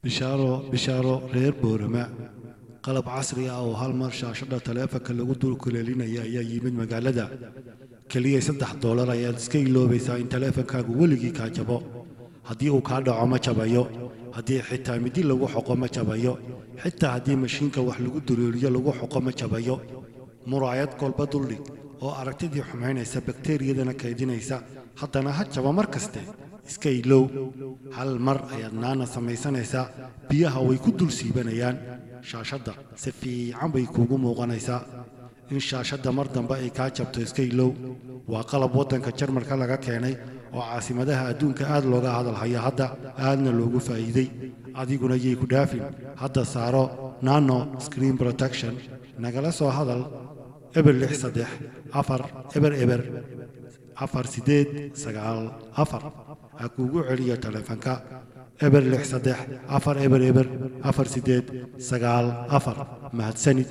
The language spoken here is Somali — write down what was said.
bishaaro reer boorama qalab casri ah oo hal mar shaashada taleefanka lagu dul kuleelinaya ayaa yimid magaalada kaliya $3 ayaad iska iloobaysaa in taleefankaagu weligii ka jabo haddii uu ka dhaco ma jabayo haddii xitaa midi lagu xoqo ma jabayo xitaa haddii mashiinka wax lagu duleeliyo lagu xoqo ma jabayo muraayad kolba duldhig oo aragtidii xumaynaysa bakteeriyadana kaydinaysa haddana ha jaba mar kaste iska ilow hal mar ayaad naana samaysanaysaa biyaha way ku dul siibanayaan shaashadda si fiican bay kuugu muuqanaysaa in shaashadda mar dambe ay kaa jabto iska ilow waa qalab waddanka Jarmalka laga keenay oo caasimadaha adduunka aad looga hadalhayo hadda aadna loogu faa'iiday adiguna yey ku dhaafin hadda saaro nano screen protection nagala soo hadal eber 63 eber 4894 ha kuugu celiyo taleefanka eber 63 eber 4894 mahadsanid